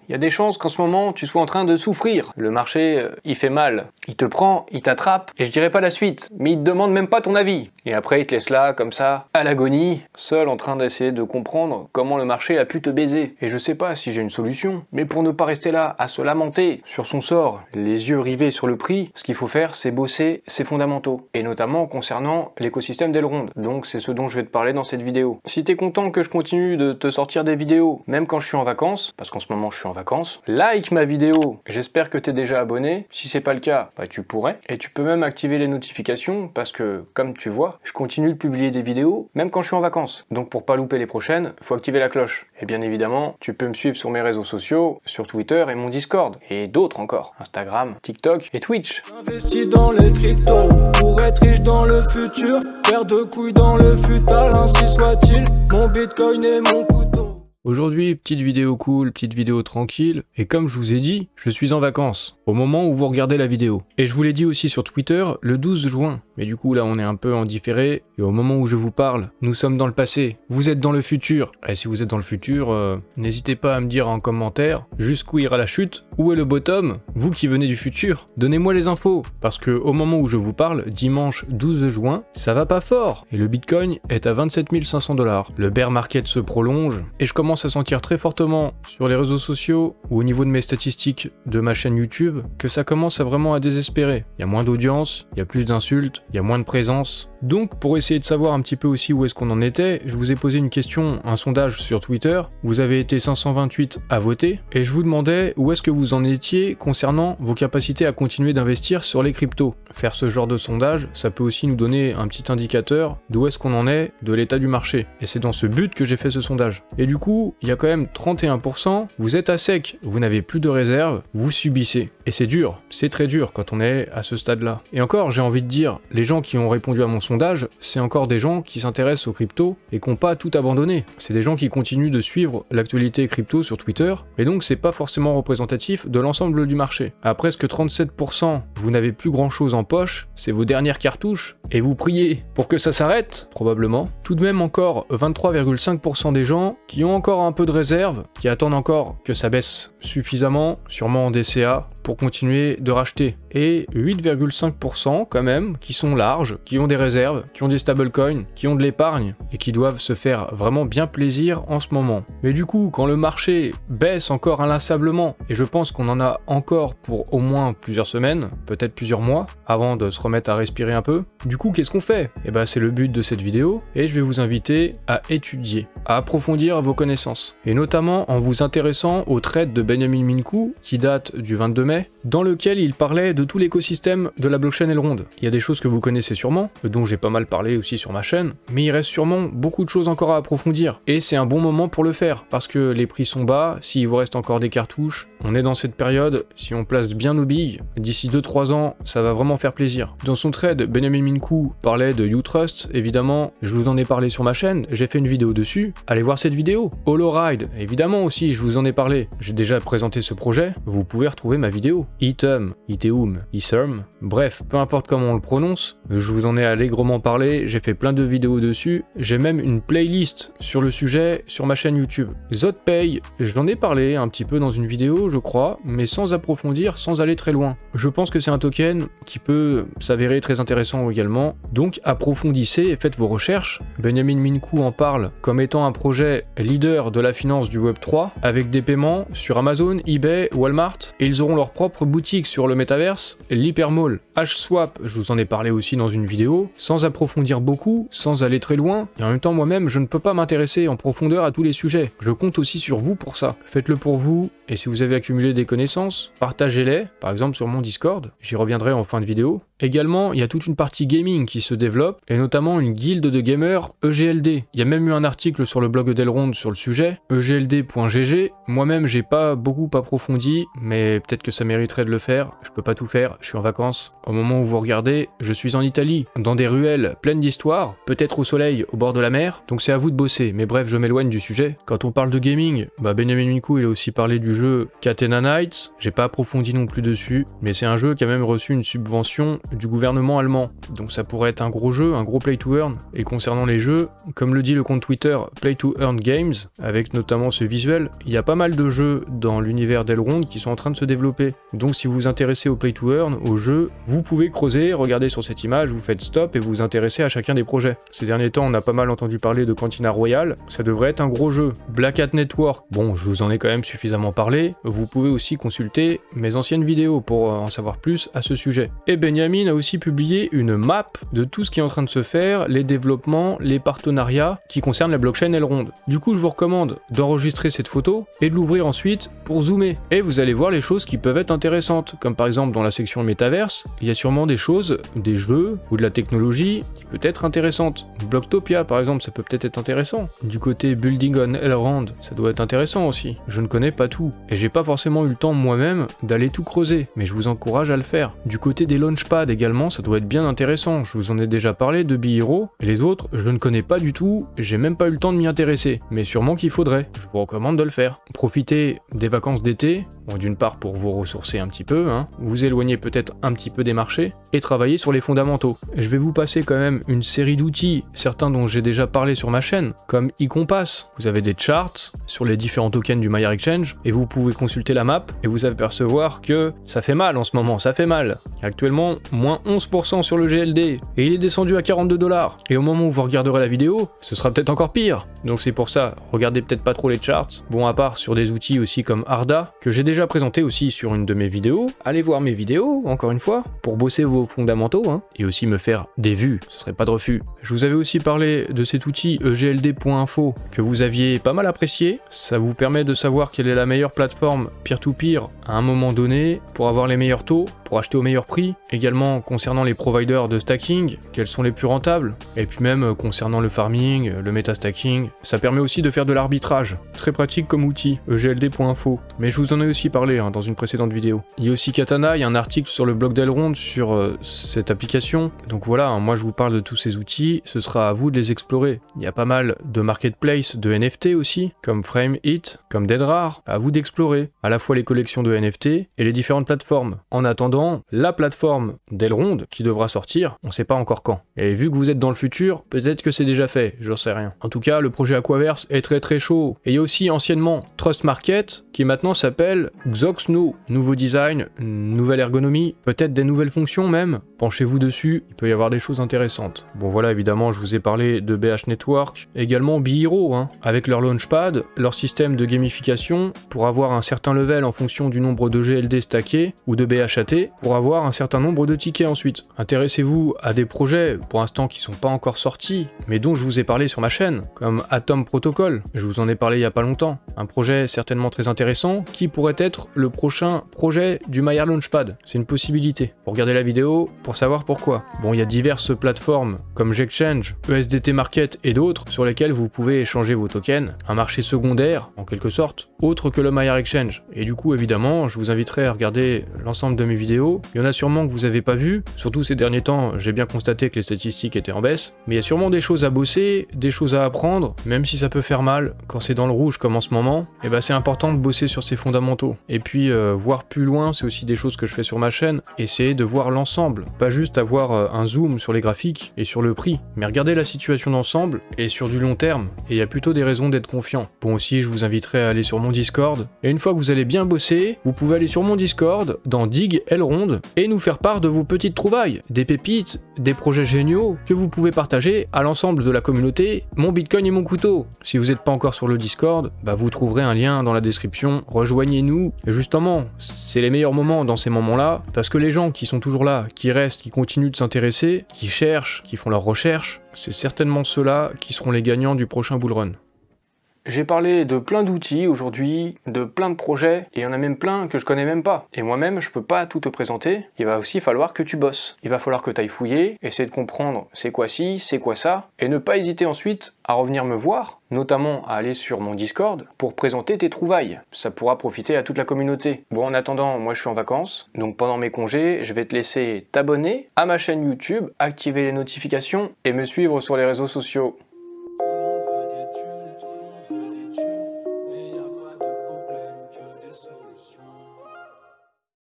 Il y a des chances qu'en ce moment tu sois en train de souffrir. Le marché, il fait mal. Il te prend, il t'attrape, et je dirais pas la suite, mais il te demande même pas ton avis. Et après il te laisse là, comme ça, à l'agonie, seul en train d'essayer de comprendre comment le marché a pu te baiser. Et je sais pas si j'ai une solution, mais pour ne pas rester là à se lamenter sur son sort, les yeux rivés sur le prix, ce qu'il faut faire c'est bosser ses fondamentaux. Et notamment concernant l'écosystème d'Elrond. Donc c'est ce dont je vais te parler dans cette vidéo. Si t'es content que je continue de te sortir des vidéos, même quand je suis en vacances, parce qu'en ce moment je suis en vacances, like ma vidéo. J'espère que t'es déjà abonné. Si c'est pas le cas, bah tu pourrais. Et tu peux même activer les notifications parce que, comme tu vois, je continue de publier des vidéos même quand je suis en vacances. Donc pour pas louper les prochaines, faut activer la cloche. Et bien évidemment, tu peux me suivre sur mes réseaux sociaux, sur Twitter et mon Discord. Et d'autres encore. Instagram, TikTok et Twitch. J'investis dans les cryptos pour être riche dans le futur. Paire de couilles dans le futal, ainsi soit-il. Mon bitcoin et mon couteau. Aujourd'hui, petite vidéo cool, petite vidéo tranquille, et comme je vous ai dit, je suis en vacances, au moment où vous regardez la vidéo. Et je vous l'ai dit aussi sur Twitter, le 12 juin, mais du coup là on est un peu en différé, et au moment où je vous parle, nous sommes dans le passé, vous êtes dans le futur. Et si vous êtes dans le futur, n'hésitez pas à me dire en commentaire, jusqu'où ira la chute, où est le bottom, vous qui venez du futur, donnez-moi les infos, parce que au moment où je vous parle, dimanche 12 juin, ça va pas fort, et le bitcoin est à 27 500 $. Le bear market se prolonge, et je commence à sentir très fortement sur les réseaux sociaux ou au niveau de mes statistiques de ma chaîne YouTube que ça commence à vraiment désespérer. Il y a moins d'audience, il y a plus d'insultes, il y a moins de présence. Donc pour essayer de savoir un petit peu aussi où est-ce qu'on en était, je vous ai posé une question, un sondage sur Twitter. Vous avez été 528 à voter et je vous demandais où est-ce que vous en étiez concernant vos capacités à continuer d'investir sur les cryptos. Faire ce genre de sondage, ça peut aussi nous donner un petit indicateur d'où est-ce qu'on en est de l'état du marché. Et c'est dans ce but que j'ai fait ce sondage. Et du coup, il y a quand même 31%, vous êtes à sec, vous n'avez plus de réserve, vous subissez. Et c'est dur, c'est très dur quand on est à ce stade-là. Et encore, j'ai envie de dire, les gens qui ont répondu à mon sondage, c'est encore des gens qui s'intéressent aux cryptos et qui n'ont pas tout abandonné. C'est des gens qui continuent de suivre l'actualité crypto sur Twitter, et donc c'est pas forcément représentatif de l'ensemble du marché. À presque 37%, vous n'avez plus grand-chose en poche, c'est vos dernières cartouches, et vous priez pour que ça s'arrête, probablement. Tout de même encore 23,5% des gens qui ont encore un peu de réserve, qui attendent encore que ça baisse suffisamment, sûrement en DCA, pour continuer de racheter. Et 8,5% quand même qui sont larges, qui ont des réserves, qui ont des stablecoins, qui ont de l'épargne, et qui doivent se faire vraiment bien plaisir en ce moment. Mais du coup, quand le marché baisse encore inlassablement, et je pense qu'on en a encore pour au moins plusieurs semaines, peut-être plusieurs mois, avant de se remettre à respirer un peu, du coup qu'est-ce qu'on fait? Et ben c'est le but de cette vidéo, et je vais vous inviter à étudier, à approfondir vos connaissances, et notamment en vous intéressant au trade de Benjamin Minkou, qui date du 22 mai, dans lequel il parlait de tout l'écosystème de la blockchain Elrond. Il y a des choses que vous connaissez sûrement, dont j'ai pas mal parlé aussi sur ma chaîne, mais il reste sûrement beaucoup de choses encore à approfondir, et c'est un bon moment pour le faire, parce que les prix sont bas, s'il vous reste encore des cartouches, on est dans cette période, si on place bien nos billes, d'ici 2-3 ans, ça va vraiment faire plaisir. Dans son trade, Benjamin Minkou parlait de UTrust, évidemment, je vous en ai parlé sur ma chaîne, j'ai fait une vidéo dessus, allez voir cette vidéo. Holoride, évidemment aussi, je vous en ai parlé, j'ai déjà présenté ce projet, vous pouvez retrouver ma vidéo. Etheum, Etheum, Ethereum, bref, peu importe comment on le prononce, je vous en ai allègrement parlé, j'ai fait plein de vidéos dessus, j'ai même une playlist sur le sujet sur ma chaîne YouTube. ZotPay, j'en ai parlé un petit peu dans une vidéo, je crois, mais sans approfondir, sans aller très loin. Je pense que c'est un token qui peut s'avérer très intéressant également, donc approfondissez et faites vos recherches. Benjamin Minkou en parle comme étant un projet leader de la finance du Web3, avec des paiements sur Amazon, eBay, Walmart, et ils auront leur propre boutique sur le métaverse, l'Hypermall. HSwap, je vous en ai parlé aussi dans une vidéo, sans approfondir beaucoup, sans aller très loin, et en même temps moi-même je ne peux pas m'intéresser en profondeur à tous les sujets. Je compte aussi sur vous pour ça. Faites-le pour vous, et si vous avez accumulé des connaissances, partagez-les, par exemple sur mon Discord, j'y reviendrai en fin de vidéo. Également, il y a toute une partie gaming qui se développe, et notamment une guilde de gamers EGLD. Il y a même eu un article sur le blog d'Elrond sur le sujet, egld.gg. Moi-même, j'ai pas beaucoup approfondi, mais peut-être que ça mériterait m'éviterai de le faire, je peux pas tout faire, je suis en vacances. Au moment où vous regardez, je suis en Italie, dans des ruelles pleines d'histoires, peut-être au soleil, au bord de la mer, donc c'est à vous de bosser, mais bref, je m'éloigne du sujet. Quand on parle de gaming, Benjamin Minkou, il a aussi parlé du jeu Catena Knights, j'ai pas approfondi non plus dessus, mais c'est un jeu qui a même reçu une subvention du gouvernement allemand, donc ça pourrait être un gros jeu, un gros play to earn, et concernant les jeux, comme le dit le compte Twitter Play to Earn Games, avec notamment ce visuel, il y a pas mal de jeux dans l'univers d'Elrond qui sont en train de se développer. Donc si vous vous intéressez au Play to Earn, au jeu, vous pouvez creuser, regarder sur cette image, vous faites stop et vous vous intéressez à chacun des projets. Ces derniers temps, on a pas mal entendu parler de Cantina Royale, ça devrait être un gros jeu. Black Hat Network, bon, je vous en ai quand même suffisamment parlé, vous pouvez aussi consulter mes anciennes vidéos pour en savoir plus à ce sujet. Et Benjamin a aussi publié une map de tout ce qui est en train de se faire, les développements, les partenariats qui concernent la blockchain Elrond. Du coup, je vous recommande d'enregistrer cette photo et de l'ouvrir ensuite pour zoomer. Et vous allez voir les choses qui peuvent être intéressantes, comme par exemple dans la section métaverse, il y a sûrement des choses, des jeux ou de la technologie qui peut être intéressante. Blocktopia par exemple, ça peut peut-être être intéressant. Du côté Building on Elrond, ça doit être intéressant aussi. Je ne connais pas tout, et j'ai pas forcément eu le temps moi-même d'aller tout creuser, mais je vous encourage à le faire. Du côté des launchpads également, ça doit être bien intéressant, je vous en ai déjà parlé de Bee-Hero, et les autres, je ne connais pas du tout, j'ai même pas eu le temps de m'y intéresser, mais sûrement qu'il faudrait, je vous recommande de le faire. Profitez des vacances d'été, bon, d'une part pour vous ressourcer un petit peu, vous éloigner peut-être un petit peu des marchés, et travailler sur les fondamentaux. Je vais vous passer quand même une série d'outils, certains dont j'ai déjà parlé sur ma chaîne, comme eCompass. Vous avez des charts sur les différents tokens du MyExchange, et vous pouvez consulter la map, et vous apercevoir que ça fait mal en ce moment, ça fait mal. Actuellement, moins 11% sur le GLD, et il est descendu à 42 $. Et au moment où vous regarderez la vidéo, ce sera peut-être encore pire. Donc c'est pour ça, regardez peut-être pas trop les charts, bon à part sur des outils aussi comme Arda, que j'ai déjà présenté aussi sur une de mes vidéos. Allez voir mes vidéos, encore une fois, pour bosser vos fondamentaux, et aussi me faire des vues, ce serait pas de refus. Je vous avais aussi parlé de cet outil egld.info que vous aviez pas mal apprécié. Ça vous permet de savoir quelle est la meilleure plateforme peer-to-peer à un moment donné pour avoir les meilleurs taux, pour acheter au meilleur prix. Également concernant les providers de stacking, quels sont les plus rentables. Et puis même concernant le farming, le metastacking, ça permet aussi de faire de l'arbitrage. Très pratique comme outil, egld.info. Mais je vous en ai aussi parlé dans une précédente vidéo. Il y a aussi Katana, il y a un article sur le blog d'Elrond sur cette application. Donc voilà, moi je vous parle de tous ces outils, ce sera à vous de les explorer. Il y a pas mal de marketplace de NFT aussi, comme FrameIt, comme DeadRare, à vous d'explorer, à la fois les collections de NFT et les différentes plateformes. En attendant, la plateforme d'Elrond qui devra sortir, on sait pas encore quand. Et vu que vous êtes dans le futur, peut-être que c'est déjà fait, j'en sais rien. En tout cas, le projet Aquaverse est très chaud. Et il y a aussi anciennement Trust Market, qui maintenant s'appelle Xoxno. Nouveau design, nouvelle ergonomie, peut-être des nouvelles fonctions même. Penchez-vous dessus, il peut y avoir des choses intéressantes. Bon voilà, évidemment, je vous ai parlé de BH Network, également Bee-Hero, avec leur launchpad, leur système de gamification, pour avoir un certain level en fonction du nombre de GLD stackés, ou de BHAT, pour avoir un certain nombre de tickets ensuite. Intéressez-vous à des projets, pour l'instant qui sont pas encore sortis, mais dont je vous ai parlé sur ma chaîne, comme Atom Protocol, je vous en ai parlé il y a pas longtemps. Un projet certainement très intéressant, qui pourrait être le prochain projet du Maya Launchpad. C'est une possibilité. Vous regardez la vidéo pour savoir pourquoi. Bon, il y a diverses plateformes comme Gexchange, ESDT Market et d'autres sur lesquelles vous pouvez échanger vos tokens, un marché secondaire en quelque sorte, autre que le MyExchange. Et du coup évidemment, je vous inviterai à regarder l'ensemble de mes vidéos. Il y en a sûrement que vous n'avez pas vu, surtout ces derniers temps, j'ai bien constaté que les statistiques étaient en baisse, mais il y a sûrement des choses à bosser, des choses à apprendre, même si ça peut faire mal, quand c'est dans le rouge comme en ce moment, et c'est important de bosser sur ses fondamentaux. Et puis voir plus loin, c'est aussi des choses que je fais sur ma chaîne, essayer de voir l'ensemble, pas juste avoir un zoom sur les graphiques et sur le prix, mais regarder la situation d'ensemble et sur du long terme, et il y a plutôt des raisons d'être confiant. Bon aussi, je vous inviterai à aller sur mon Discord, et une fois que vous allez bien bosser, vous pouvez aller sur mon Discord, dans Dig Elrond, et nous faire part de vos petites trouvailles, des pépites, des projets géniaux que vous pouvez partager à l'ensemble de la communauté, mon Bitcoin et mon couteau. Si vous n'êtes pas encore sur le Discord, vous trouverez un lien dans la description, rejoignez-nous, et justement, c'est les meilleurs moments dans ces moments-là, parce que les gens qui sont toujours là, qui restent, qui continuent de s'intéresser, qui cherchent, qui font leurs recherches, c'est certainement ceux-là qui seront les gagnants du prochain bullrun. J'ai parlé de plein d'outils aujourd'hui, de plein de projets, et il y en a même plein que je connais même pas. Et moi-même, je peux pas tout te présenter, il va aussi falloir que tu bosses. Il va falloir que tu ailles fouiller, essayer de comprendre c'est quoi ci, c'est quoi ça, et ne pas hésiter ensuite à revenir me voir, notamment à aller sur mon Discord pour présenter tes trouvailles. Ça pourra profiter à toute la communauté. Bon, en attendant, moi je suis en vacances, donc pendant mes congés, je vais te laisser t'abonner à ma chaîne YouTube, activer les notifications et me suivre sur les réseaux sociaux.